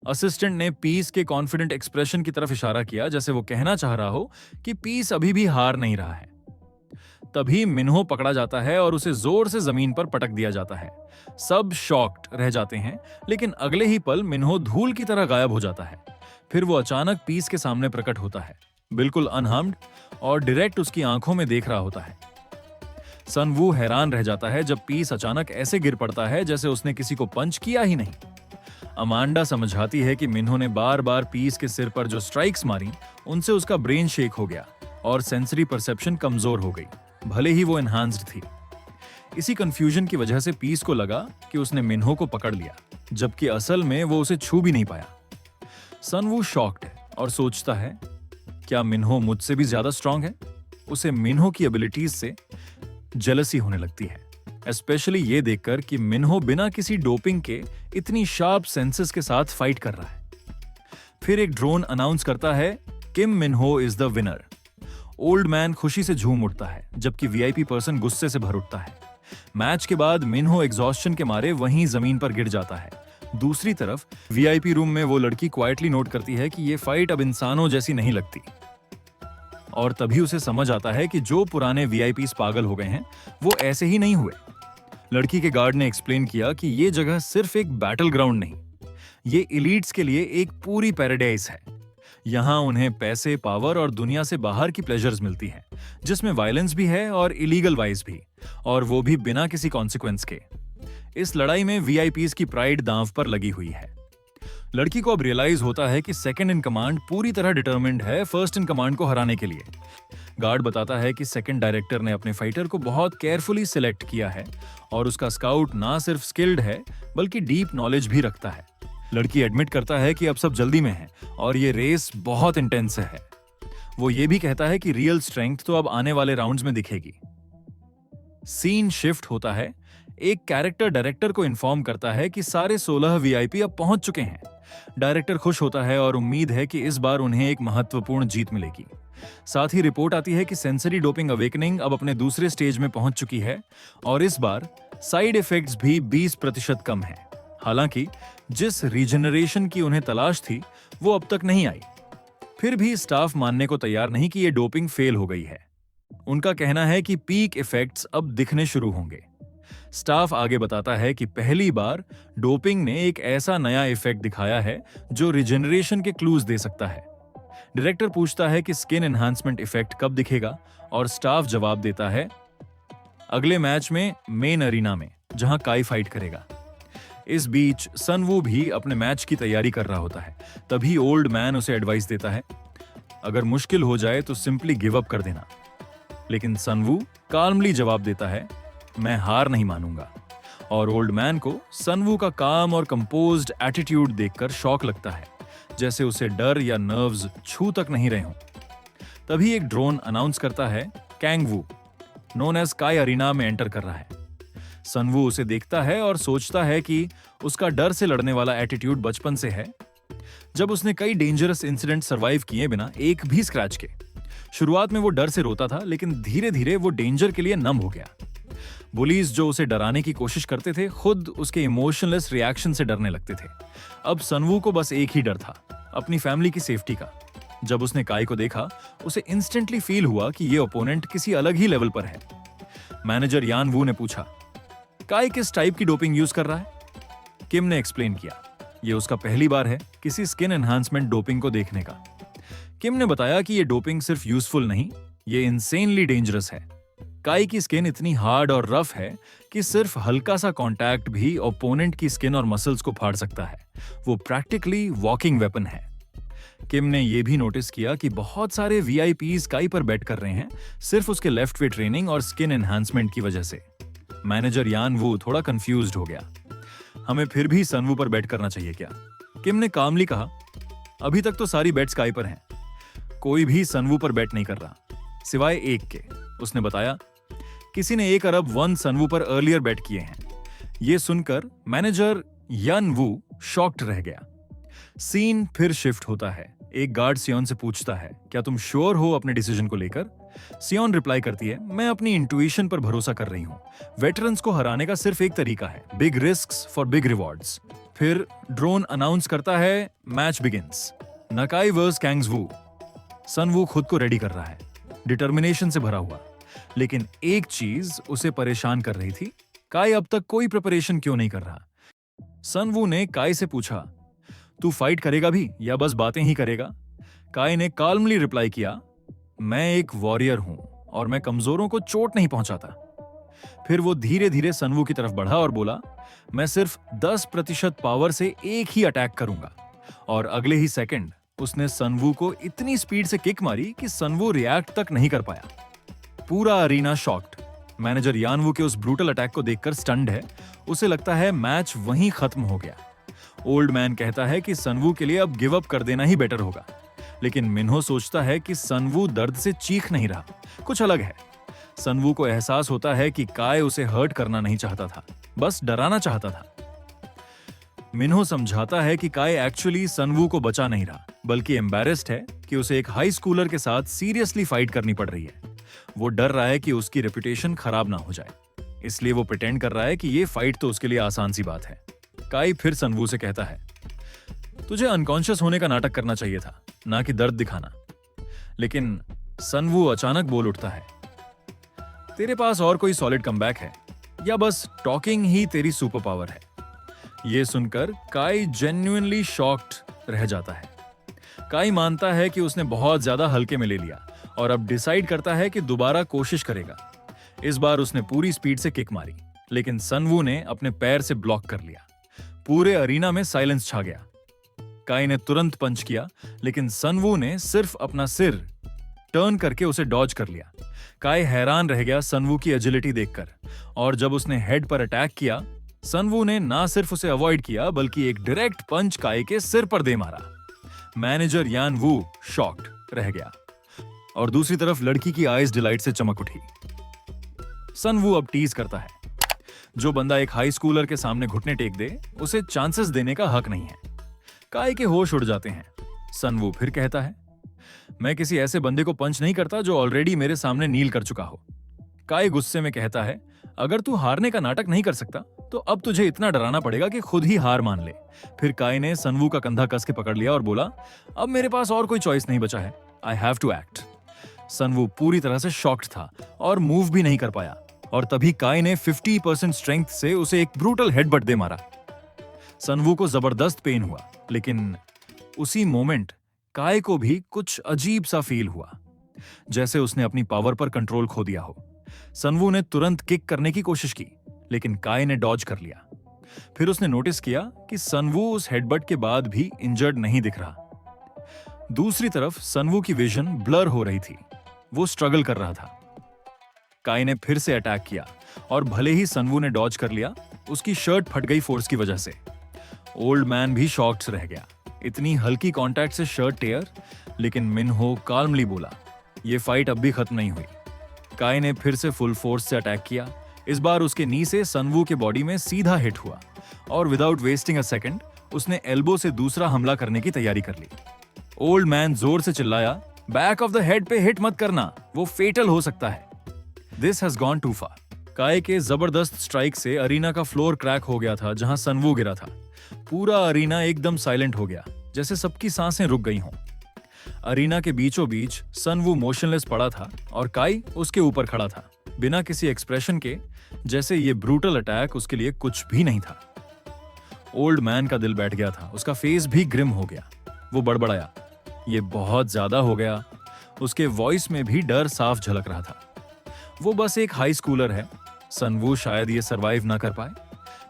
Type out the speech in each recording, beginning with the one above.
Assistant ने piece के confident expression की तरफ इशारा किया, जैसे वो कहना चाह रहा हो कि पीस अभी भी हार नहीं रहा है। तभी मिन्हो पकड़ा जाता है और उसे जोर से जमीन पर पटक दिया जाता है। सब शॉक्ड रह जाते हैं, लेकिन अगले ही पल मिन्हो धूल की तरह गायब हो जाता है। फिर वो अचानक पीस के सामने प्रकट होता है, बिल्कुल अनहार्म्ड, और डायरेक्ट उसकी आंखों में देख रहा होता है। सन वू हैरान रह जाता है जब पीस अचानक ऐसे गिर पड़ता है जैसे उसने किसी को पंच किया ही नहीं। अमांडा समझाती है कि मिन्हो ने बार बार पीस के सिर पर जो स्ट्राइक्स मारी, उनसे उसका ब्रेन शेक हो गया और सेंसरी परसेप्शन कमजोर हो गई, भले ही वो एनहांस्ड थी। इसी कंफ्यूजन की वजह से पीस को लगा कि उसने मिन्हो को पकड़ लिया, जबकि असल में वो उसे छू भी नहीं पाया। सन वू शॉक्ड है और सोचता है, क्या मिन्हो मुझसे भी ज्यादा स्ट्रांग है? उसे मिन्हो की एबिलिटीज से जेलसी होने लगती है, स्पेशली ये देखकर कि मिन्हो बिना किसी डोपिंग के इतनी शार्प सेंसेस के साथ फाइट कर रहा है। फिर एक ड्रोन अनाउंस करता है, Kim Minho is the winner. Old man खुशी से झूम उठता है, जबकि वीआईपी पर्सन गुस्से से भर उठता है। मैच के बाद मिन्हो एग्जॉस्शन के मारे वहीं जमीन पर गिर जाता है। दूसरी तरफ वीआईपी रूम में वो लड़की क्वाइटली नोट करती है कि ये फाइट अब इंसानों जैसी नहीं लगती, और तभी उसे समझ आता है कि जो पुराने वीआईपीस पागल हो गए हैं, वो ऐसे ही नहीं हुए। लड़की के गार्ड ने एक्सप्लेन किया कि ये जगह सिर्फ एक बैटल ग्राउंड नहीं, ये एलीट्स के लिए एक पूरी पैराडाइज है। यहाँ उन्हें पैसे, पावर और दुनिया से बाहर की प्लेजर्स मिलती हैं, जिसमें वायलेंस भी है और इलीगल वाइज भी, और वो भी बिना किसी कॉन्सिक्वेंस के। इस लड़ाई में वीआईपीस की प्राइड दांव पर लगी हुई है। लड़की को अब रियलाइज होता है कि सेकंड इन कमांड पूरी तरह डिटरमिन्ड है फर्स्ट इन कमांड को हराने के लिए। गार्ड बताता है कि सेकंड डायरेक्टर ने अपने फाइटर को बहुत केयरफुली सिलेक्ट किया है और उसका स्काउट ना सिर्फ स्किल्ड है बल्कि डीप नॉलेज भी रखता है। लड़की एडमिट करता है कि अब सब जल्दी में है और ये रेस बहुत इंटेंस है। वो ये भी कहता है कि रियल स्ट्रेंथ तो अब आने वाले राउंड्स में दिखेगी। सीन शिफ्ट होता है। एक कैरेक्टर डायरेक्टर को इन्फॉर्म करता है कि सारे 16 वीआईपी अब पहुंच चुके हैं। डायरेक्टर खुश होता है और उम्मीद है कि इस बार उन्हें एक महत्वपूर्ण जीत मिलेगी। साथ ही रिपोर्ट आती है कि सेंसरी डोपिंग अवेकनिंग अब अपने दूसरे स्टेज में पहुंच चुकी है और इस बार साइड इफेक्ट्स भी 20% कम है। हालांकि जिस रीजनरेशन की उन्हें तलाश थी वो अब तक नहीं आई। फिर भी स्टाफ मानने को तैयार नहीं कि ये डोपिंग फेल हो गई है। उनका कहना है कि पीक इफेक्ट्स अब दिखने शुरू होंगे। स्टाफ आगे बताता है कि पहली बार डोपिंग ने एक ऐसा नया इफेक्ट दिखाया है जो रिजेनरेशन के क्लूज दे सकता है। डायरेक्टर पूछता है कि स्किन एनहांसमेंट इफेक्ट कब दिखेगा और स्टाफ जवाब देता है, अगले मैच में मेन अरीना में, जहां काई फाइट करेगा। इस बीच सन वू भी अपने मैच की तैयारी कर रहा होता है। तभी ओल्ड मैन उसे एडवाइस देता है, अगर मुश्किल हो जाए तो सिंपली गिव अप कर देना। लेकिन सन वू काल्मली जवाब देता है, मैं हार नहीं मानूंगा। और ओल्ड मैन को सन वू का काम और कंपोज्ड एटीट्यूड देखकर शॉक लगता है, जैसे उसे डर या नर्व्स छू तक नहीं रहे हों। तभी एक ड्रोन अनाउंस करता है, कैंग वू नोन एज काई अरीना में एंटर कर रहा है। सन वू उसे देखता है और सोचता है कि उसका डर से लड़ने वाला एटीट्यूड बचपन से है, जब उसने कई डेंजरस इंसिडेंट सरवाइव किए बिना एक भी स्क्रैच के। शुरुआत में वो डर से रोता था, लेकिन धीरे धीरे वो डेंजर के लिए नम हो गया। बुलीज जो उसे डराने की कोशिश करते थे, खुद उसके इमोशनलेस रिएक्शन से डरने लगते थे। अब सनवू को बस एक ही डर था, अपनी फैमिली की सेफ्टी का। जब उसने काई को देखा, उसे इंस्टेंटली फील हुआ कि ये ओपोनेंट किसी अलग ही लेवल पर है। मैनेजर यान वू ने पूछा, काई किस टाइप की डोपिंग यूज कर रहा है? किम ने एक्सप्लेन किया, ये उसका पहली बार है किसी स्किन एनहांसमेंट डोपिंग को देखने का। किम ने बताया कि ये डोपिंग सिर्फ यूजफुल नहीं, ये इंसेनली डेंजरस है। काई की स्किन इतनी हार्ड और रफ है कि सिर्फ हल्का सा कांटेक्ट भी ओपोनेंट की स्किन और मसल्स को फाड़ सकता है। वो प्रैक्टिकली वॉकिंग वेपन है। किम ने यह भी नोटिस किया कि बहुत सारे वीआईपीज काई पर बेट कर रहे हैं, सिर्फ उसके लेफ्ट वे ट्रेनिंग और स्किन एनहांसमेंट की वजह से। मैनेजर यान वू थोड़ा कंफ्यूज्ड हो गया। हमें फिर भी सनवू पर बेट करना चाहिए क्या? किम ने कामली कहा, अभी तक तो सारी बेट्स काई पर हैं। कोई भी सनवू पर बेट नहीं कर रहा, सिवाय एक के। उसने बताया, किसी ने 1 अरब वन सनवू पर अर्लियर बेट किए हैं। यह सुनकर मैनेजर यान वू शॉक्ड रह गया। सीन फिर शिफ्ट होता है। एक गार्ड सियोन से पूछता है, क्या तुम श्योर हो अपने डिसीजन को लेकर? सियोन रिप्लाई करती है, मैं अपनी इंट्यूशन पर भरोसा कर रही हूं। वेटरन्स को हराने का सिर्फ एक तरीका है, big risks for big rewards. फिर ड्रोन अनाउंस करता है मैच बिगिंस, नकाई वर्स कैंग्सवू। सनवू खुद को रेडी कर रहा है, डिटर्मिनेशन से भरा हुआ। लेकिन एक चीज उसे परेशान कर रही थी, काई अब तक कोई प्रिपरेशन क्यों नहीं कर रहा। सनवू ने काई से पूछा, तू फाइट करेगा भी या बस बातें ही करेगा? काई ने काल्मली रिप्लाई किया, मैं एक वॉरियर हूं और मैं कमजोरों को चोट नहीं पहुंचाता। फिर वो धीरे धीरे सनवू की तरफ बढ़ा और बोला, मैं सिर्फ 10% पावर से एक ही अटैक करूंगा। और अगले ही सेकंड उसने सनवू को इतनी स्पीड से किक मारी कि सनवू रिएक्ट तक नहीं कर पाया। पूरा अरीना शॉक्ड। मैनेजर यानवू के उस ब्रूटल अटैक को देखकर स्टन्ड है। उसे लगता है मैच वहीं खत्म हो गया। ओल्ड मैन कहता है कि सनवू के लिए अब गिव अप कर देना ही बेटर होगा। लेकिन मिन्हो सोचता है कि सनवू दर्द से चीख नहीं रहा, कुछ अलग है। सनवू को एहसास होता है कि काय उसे हर्ट करना नहीं चाहता था, बस डराना चाहता था। मिन्हो समझाता है कि काय एक्चुअली सनवू को बचा नहीं रहा, बल्कि एम्बैरेस्ड है कि उसे एक हाई स्कूलर के साथ सीरियसली फाइट करनी पड़ रही है। वो डर रहा है कि उसकी रेपुटेशन खराब ना हो जाए, इसलिए वो प्रिटेंड कर रहा है कि ये फाइट तो उसके लिए आसान सी बात है। काई फिर सनवू से कहता है, तुझे अनकॉन्शियस होने का नाटक करना चाहिए था, ना कि दर्द दिखाना। लेकिन सनवू अचानक बोल उठता है, तेरे पास और कोई सॉलिड कमबैक है या बस टॉकिंग ही तेरी सुपर पावर है? ये सुनकर काई जेन्युइनली शॉक्ड रह जाता है। काई मानता है कि उसने बहुत ज्यादा हल्के में ले लिया और अब डिसाइड करता है कि दोबारा कोशिश करेगा। इस बार उसने पूरी स्पीड से किक मारी, लेकिन सनवू ने अपने पैर से ब्लॉक कर लिया। पूरे अरीना में साइलेंस छा गया। काई ने तुरंत पंच किया, लेकिन सनवू ने सिर्फ अपना सिर टर्न करके उसे डॉज कर लिया। काई हैरान रह गया सनवू की एजिलिटी देखकर, और जब उसने हेड पर अटैक किया, सनवू ने ना सिर्फ उसे अवॉइड किया बल्कि एक डायरेक्ट पंच काई के सिर पर दे मारा। मैनेजर यान वू शॉक्ड रह गया और दूसरी तरफ लड़की की आईज डिलाइट से चमक उठी। सनवू अब टीज करता है, जो बंदा एक हाई स्कूलर के सामने घुटने टेक दे उसे चांसेस देने का हक नहीं है। काई के होश उड़ जाते हैं। सनवू फिर कहता है, मैं किसी ऐसे बंदे को पंच नहीं करता जो ऑलरेडी मेरे सामने नील कर चुका हो। काई गुस्से में कहता है, अगर तू हारने का नाटक नहीं कर सकता तो अब तुझे इतना डराना पड़ेगा कि खुद ही हार मान ले। फिर काई ने सनवू का कंधा कस के पकड़ लिया और बोला, अब मेरे पास और कोई चॉइस नहीं बचा है, आई हैव टू एक्ट। सनवू पूरी तरह से शॉक्ड था और मूव भी नहीं कर पाया, और तभी काई ने 50% स्ट्रेंथ से उसे एक ब्रूटल हेडबट दे मारा। सनवू को जबरदस्त पेन हुआ, लेकिन उसी मोमेंट काई को भी कुछ अजीब सा फील हुआ, जैसे उसने अपनी पावर पर कंट्रोल खो दिया हो। सनवू ने तुरंत किक करने की कोशिश की, लेकिन काई ने डॉज कर लिया। फिर उसने नोटिस किया कि सनवू उस हेडबट के बाद भी इंजर्ड नहीं दिख रहा। दूसरी तरफ सनवू की विजन ब्लर हो रही थी, वो स्ट्रगल कर रहा था। काई ने फिर से अटैक किया और भले ही सनवू ने डॉज कर लिया, उसकी शर्ट फट गई फोर्स की वजह से। ओल्ड मैन भी शॉक्ड रह गया, इतनी हल्की कांटेक्ट से शर्ट टेयर। लेकिन मिन्हो काल्मली बोला, यह फाइट अब भी खत्म नहीं हुई। काई ने फिर से फुल फोर्स से अटैक किया। इस बार उसके नी से सनवू के बॉडी में सीधा हिट हुआ और विदाउट वेस्टिंग अ सेकंड उसने एल्बो से दूसरा हमला करने की तैयारी कर ली। ओल्ड मैन जोर से चिल्लाया, बैक ऑफ द हेड पे हिट मत करना, वो फेटल हो सकता है। दिस हैज गॉन टू फार। काई के जबरदस्त स्ट्राइक से अरीना का फ्लोर क्रैक हो गया था जहां सनवू गिरा था। पूरा अरीना एकदम साइलेंट हो गया, जैसे सबकी सांसें रुक गई हों। अरीना के बीचों बीच सनवू मोशनलेस पड़ा था और काई उसके ऊपर खड़ा था, बिना किसी एक्सप्रेशन के, जैसे ये ब्रूटल अटैक उसके लिए कुछ भी नहीं था। ओल्ड मैन का दिल बैठ गया था, उसका फेस भी ग्रिम हो गया। वो बड़बड़ाया, ये बहुत ज्यादा हो गया। उसके वॉइस में भी डर साफ झलक रहा था। वो बस एक हाई स्कूलर है, सनवू शायद ये सरवाइव ना कर पाए।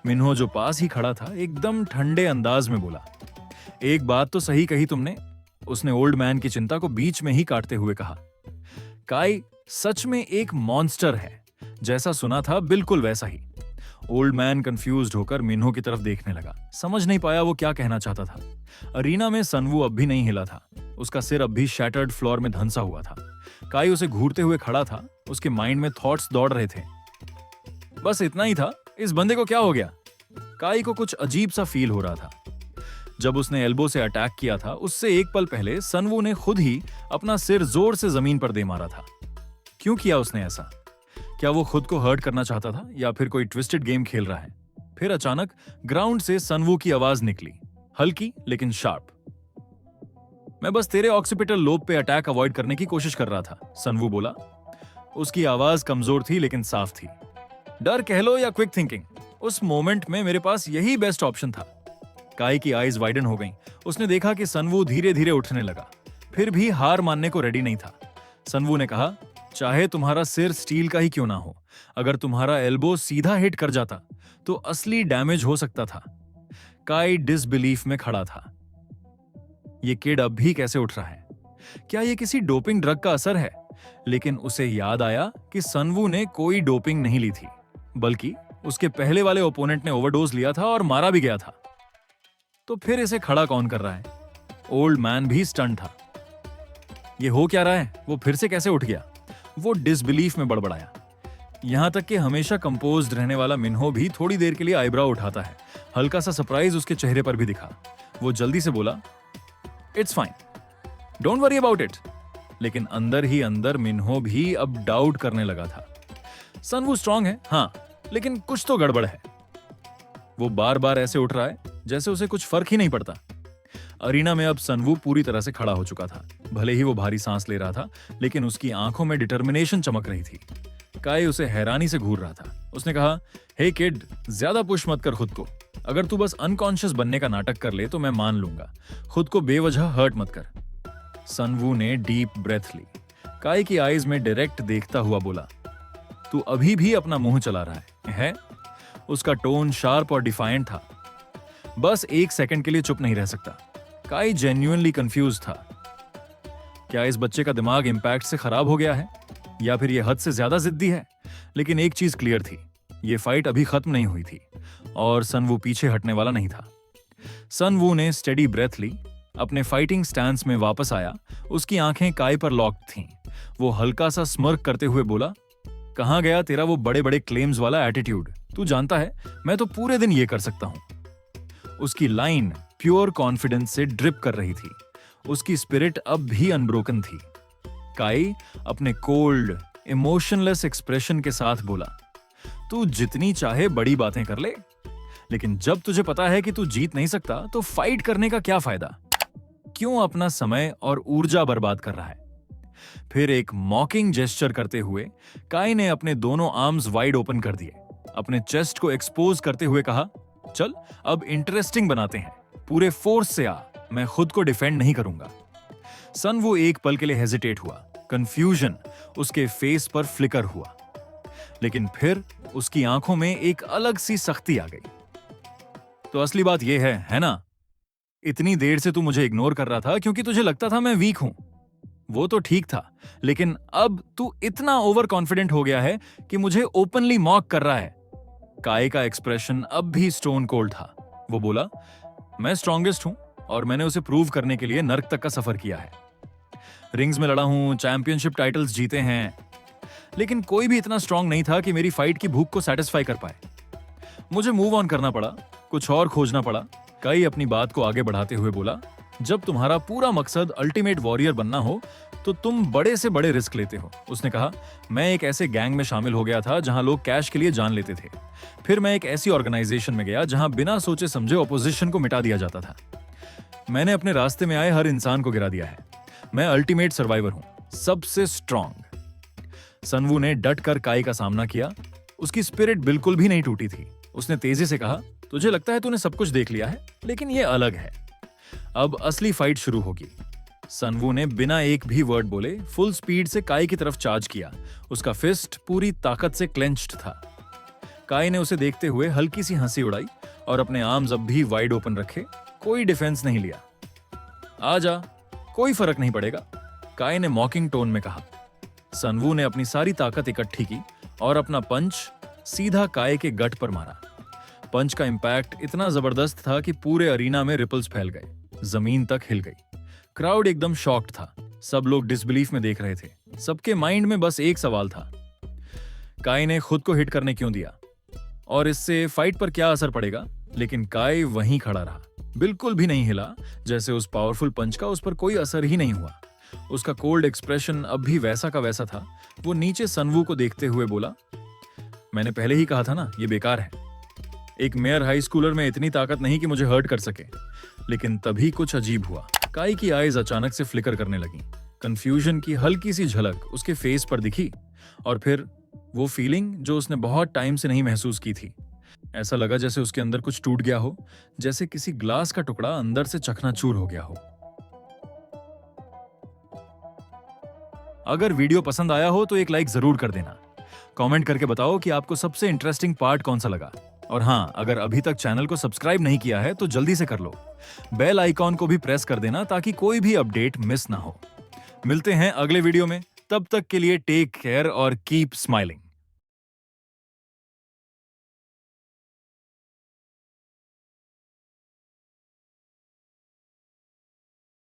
मिन्हो जो पास ही खड़ा था एकदम ठंडे अंदाज में बोला, एक बात तो सही कही तुमने। उसने ओल्ड मैन की चिंता को बीच में ही काटते हुए कहा, काई सच में एक मॉन्स्टर है, जैसा सुना था बिल्कुल वैसा ही। ओल्ड मैन कंफ्यूज्ड होकर मिन्हो की तरफ देखने लगा, समझ नहीं पाया वो क्या कहना चाहता था। अरीना में सनवू अब भी नहीं हिला था, उसका सिर अब भी शैटर्ड फ्लोर में धंसा हुआ था। काई उसे घूरते हुए खड़ा था, उसके माइंड में थॉट्स दौड़ रहे थे। बस इतना ही था, इस बंदे को क्या हो गया? काई को कुछ अजीब सा फील हो रहा था। जब उसने एल्बो से अटैक किया था, उससे एक पल पहले सनवू ने खुद ही अपना सिर जोर से जमीन पर दे मारा था। क्यों किया उसने ऐसा? क्या वो खुद को हर्ट करना चाहता था या फिर कोई ट्विस्टेड गेम खेल रहा है? फिर अचानक ग्राउंड से सनवू की आवाज निकली, हल्की लेकिन शार्प। मैं बस तेरे ऑक्सीपिटल लोब पे अटैक अवॉइड करने की कोशिश कर रहा था, सनवू बोला। उसकी आवाज कमजोर थी लेकिन साफ थी। डर कह लो या क्विक थिंकिंग, उस मोमेंट में मेरे पास यही बेस्ट ऑप्शन था। काई की आईज वाइडन हो गईं। उसने देखा कि सनवू धीरे धीरे उठने लगा, फिर भी हार मानने को रेडी नहीं था। सनवू ने कहा, चाहे तुम्हारा सिर स्टील का ही क्यों ना हो, अगर तुम्हारा एल्बो सीधा हिट कर जाता तो असली डैमेज हो सकता था। काई डिसबिलीफ में खड़ा था। ये किड अब भी कैसे उठ रहा है? क्या ये किसी डोपिंग ड्रग का असर है? लेकिन उसे याद आया कि सनवू ने कोई डोपिंग नहीं ली थी, बल्कि उसके पहले वाले ओपोनेंट ने ओवरडोज लिया था और मारा भी गया था। तो फिर इसे खड़ा कौन कर रहा है? ओल्ड मैन भी स्टंट था। ये हो क्या रहा है? वो फिर से कैसे उठ गया? वो डिसबिलीफ में बड़बड़ाया। यहां तक कि हमेशा कंपोज्ड रहने वाला मिन्हो भी थोड़ी देर के लिए आईब्रो उठाता है। हल्का सा सरप्राइज उसके चेहरे पर भी दिखा। वो जल्दी से बोला, it's fine, don't worry about it. लेकिन अंदर ही अंदर मिन्हो भी अब डाउट करने लगा था। सनवू स्ट्रांग है, हाँ, लेकिन कुछ तो गड़बड़ है। वो बार बार ऐसे उठ रहा है जैसे उसे कुछ फर्क ही नहीं पड़ता। अरीना में अब सनवू पूरी तरह से खड़ा हो चुका था। भले ही वो भारी सांस ले रहा था, लेकिन उसकी आंखों में डिटर्मिनेशन चमक रही थी। काई उसे हैरानी से घूर रहा था। उसने कहा, हे किड, ज्यादा पुश मत कर खुद को। अगर तू बस अनकॉन्शियस बनने का नाटक कर ले तो मैं मान लूंगा। खुद को बेवजह हर्ट मत कर। सनवू ने डीप ब्रेथ ली। काई की आईज में डायरेक्ट देखता हुआ बोला, तू अभी भी अपना मुंह चला रहा है? उसका टोन शार्प और डिफाइंट था। बस एक सेकंड के लिए चुप नहीं रह सकता। काई जेन्युइनली कंफ्यूज था। क्या इस बच्चे का दिमाग इंपैक्ट से खराब हो गया है, या फिर यह हद से ज्यादा जिद्दी है? लेकिन एक चीज क्लियर थी, यह फाइट अभी खत्म नहीं हुई थी और सनवू पीछे हटने वाला नहीं था। सनवू ने स्टेडी ब्रेथ ली, अपने फाइटिंग स्टैंस में वापस आया। उसकी आंखें काई पर लॉक्ड थीं। वो हल्का सा स्मर्क करते हुए बोला, कहां गया तेरा वो बड़े बड़े क्लेम्स वाला एटीट्यूड? तू जानता है, मैं तो पूरे दिन ये कर सकता हूं। उसकी लाइन प्योर कॉन्फिडेंस से ड्रिप कर रही थी। उसकी स्पिरिट अब भी अनब्रोकन थी। काई अपने कोल्ड, इमोशनलेस एक्सप्रेशन के साथ बोला, तू जितनी चाहे बड़ी बातें कर ले, लेकिन जब तुझे पता है कि तू जीत नहीं सकता तो फाइट करने का क्या फायदा? क्यों अपना समय और ऊर्जा बर्बाद कर रहा है? फिर एक मॉकिंग जेस्चर करते हुए काई ने अपने दोनों आर्म्स वाइड ओपन कर दिए। अपने चेस्ट को एक्सपोज करते हुए कहा, चल अब इंटरेस्टिंग बनाते हैं, पूरे फोर्स से आ, मैं खुद को डिफेंड नहीं करूंगा। सनवू एक पल के लिए हेजिटेट हुआ। कंफ्यूजन उसके फेस पर फ्लिकर हुआ, लेकिन फिर उसकी आंखों में एक अलग सी सख्ती आ गई। तो असली बात यह है ना? इतनी देर से तू मुझे इग्नोर कर रहा था क्योंकि तुझे लगता था मैं वीक हूं। वो तो ठीक था, लेकिन अब तू इतना ओवर कॉन्फिडेंट हो गया है कि मुझे ओपनली मॉक कर रहा है। काई का एक्सप्रेशन अब भी स्टोन कोल्ड था। वो बोला, मैं स्ट्रॉन्गेस्ट हूं और मैंने उसे प्रूव करने के लिए नर्क तक का सफर किया है। रिंग्स में लड़ा हूं, चैंपियनशिप टाइटल्स जीते हैं, लेकिन कोई भी इतना स्ट्रांग नहीं था कि मेरी फाइट की भूख को सेटिस्फाई कर पाए। मुझे मूव ऑन करना पड़ा, कुछ और खोजना पड़ा। काई अपनी बात को आगे बढ़ाते हुए बोला, जब तुम्हारा पूरा मकसद अल्टीमेट वॉरियर बनना हो तो तुम बड़े से बड़े रिस्क लेते हो। उसने कहा, मैं एक ऐसे गैंग में शामिल हो गया था जहां लोग कैश के लिए जान लेते थे। फिर मैं एक ऐसी ऑर्गेनाइजेशन में गया जहां बिना सोचे समझे ऑपोजिशन को मिटा दिया जाता था। मैंने अपने रास्ते में आए हर इंसान को गिरा दिया है। मैं अल्टीमेट सर्वाइवर हूं, सबसे स्ट्रांग। सनवू ने डट कर काई का सामना किया। उसकी स्पिरिट बिल्कुल भी नहीं टूटी थी। उसने तेजी से कहा, तुझे लगता है तूने सब कुछ देख लिया है, लेकिन यह अलग है। अब असली फाइट शुरू होगी। सनवू ने बिना एक भी वर्ड बोले फुल स्पीड से काई की तरफ चार्ज किया। उसका फिस्ट पूरी ताकत से क्लेंच्ड था। काई ने उसे देखते हुए हल्की सी हंसी उड़ाई और अपने आर्म्स अब भी वाइड ओपन रखे। कोई डिफेंस नहीं लिया। आजा, कोई फर्क नहीं पड़ेगा, काई ने मॉकिंग टोन में कहा। सनवू ने अपनी सारी ताकत इकट्ठी की और अपना पंच सीधा काई के गट पर मारा। पंच का इंपैक्ट इतना जबरदस्त था कि पूरे अरीना में रिपल्स फैल गए, जमीन तक हिल गई। क्राउड एकदम शॉक्ड था। सब लोग डिसबिलीफ में देख रहे थे। सबके माइंड में बस एक सवाल था, काई ने खुद को हिट करने क्यों दिया और इससे फाइट पर क्या असर पड़ेगा? लेकिन काई वहीं खड़ा रहा, बिल्कुल भी नहीं हिला, जैसे उस पावरफुल पंच का उस पर कोई असर ही नहीं हुआ। उसका कोल्ड एक्सप्रेशन अब भी वैसा का वैसा था। वो नीचे सनवू को देखते हुए बोला, मैंने पहले ही कहा था ना, ये बेकार है। एक मेयर हाई स्कूलर में इतनी ताकत नहीं कि मुझे हर्ट कर सके, लेकिन तभी कुछ अजीब हुआ। काई की आईज अचानक से फ्लिकर करने लगी। कंफ्यूजन की हल्की सी झलक उसके फेस पर दिखी और फिर वो फीलिंग जो उसने बहुत टाइम से नहीं महसूस की थी। ऐसा लगा जैसे उसके अंदर कुछ टूट गया हो, जैसे किसी ग्लास का टुकड़ा अंदर से चकनाचूर हो गया हो। अगर वीडियो पसंद आया हो तो एक लाइक जरूर कर देना। कमेंट करके बताओ कि आपको सबसे इंटरेस्टिंग पार्ट कौन सा लगा। और हाँ, अगर अभी तक चैनल को सब्सक्राइब नहीं किया है तो जल्दी से कर लो। बेल आइकॉन को भी प्रेस कर देना ताकि कोई भी अपडेट मिस ना हो। मिलते हैं अगले वीडियो में, तब तक के लिए टेक केयर और कीप स्माइलिंग।